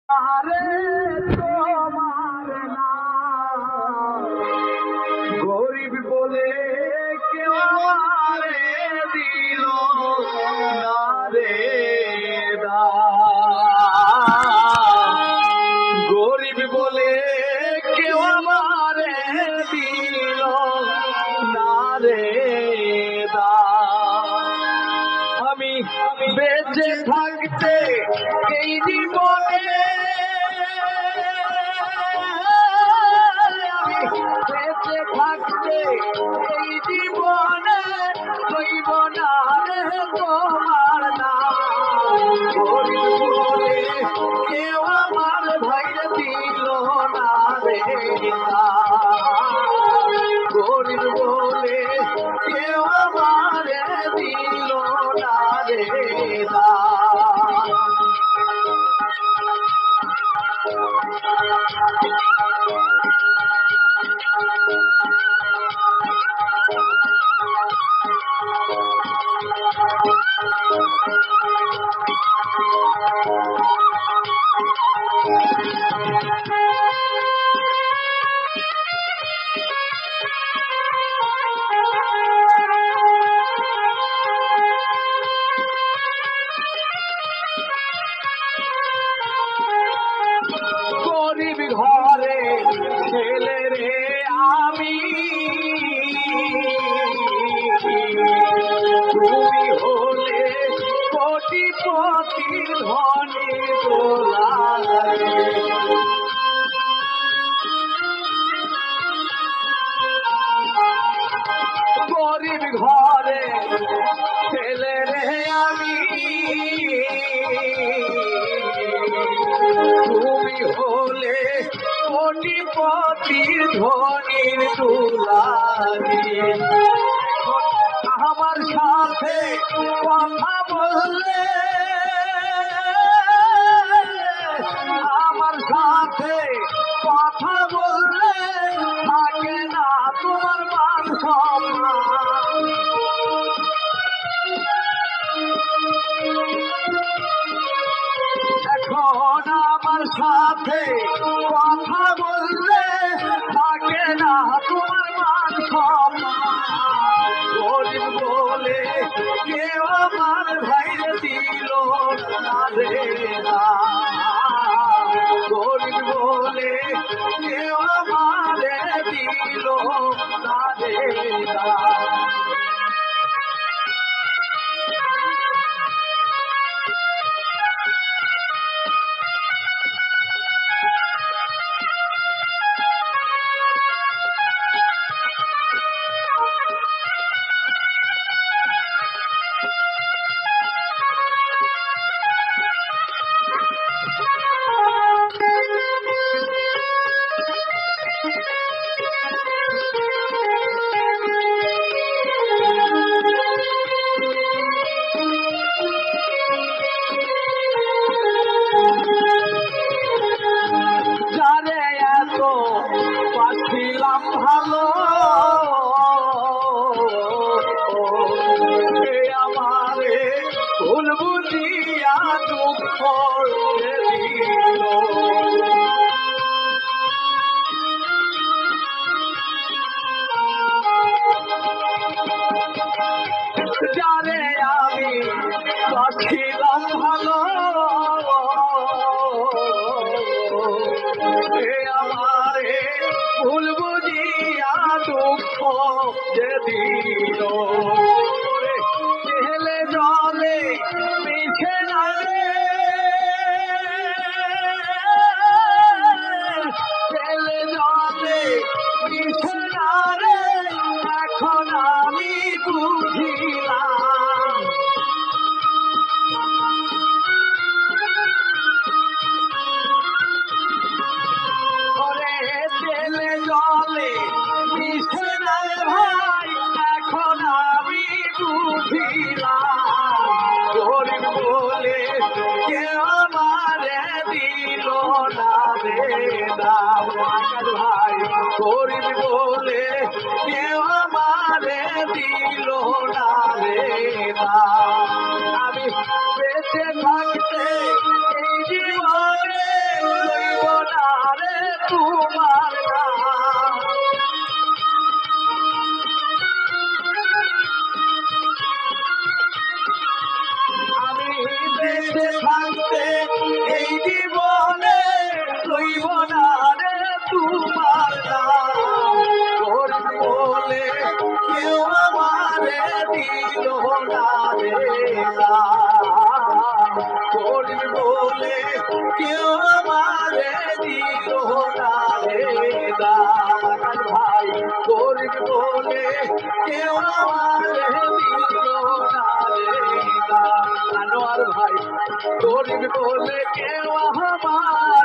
আরে তোমার নাম গরিব বলে কেউ আমারে দিল না রে গরিব বলে কেউ আমারে দিল না রে আমি বেঁচে থাকতে এই জীবনে আমি বেঁচে থাকতে এই জীবনে হইব না রে তোমার নাম গরিব বলে কেউ আমার ভাইরে দিল না রে গরিব বলে কেউ আমারে দিল না রে গরিব ঘরে ছেলে রে আমি তুমি হলে কোটিপতি ধনী তোলা গরিব ঘরে ছেলে রে আমি তুমি হলে কোটিপতি ধনীর তুলারি আমার সাথে কথা বললে আমার সাথে কথা বললে থাকে না তোমার মান সম্মান এখন আমার সাথে কথা বললে থাকে না তোমার মান সম্মান গরিব বলে কেউ আমার ভাইরে দিল না রে গরিব বলে কেউ আমারে দিল না রে পাচ্ছিলাম ভালো আমারে ভুল বুঝিয়া দুঃখ দিল জানে আমি পাচ্ছিলাম ভালো আমারে ভুল বুঝিয়া দুঃখ যে দিল ছেলে জলে মিশে না রে ছেলে জলে মিশে না রে এখন আমি বুঝিলাম ছেলে জলে মিশে না ভাই এখন আমি বুঝিলাম গরিব বলে কেউ আমারে দিল না রে ভাই গরিব বলে কেউ আমারে দিল না রে আমি বেঁচে থাকতে এই জীবনে বেঁচে থাকতে এই জীবনে রইব না রে তোমার নাম। গরিব বলে কেউ আমারে দিল না রে দাম। গরিব বলে কেউ আমারে দিল না রে দাম। ভাই গরিব বলে কেউ আমারে দিল না রে দাম। আনোয়ার ভাই গরিব বলে কেউ আমার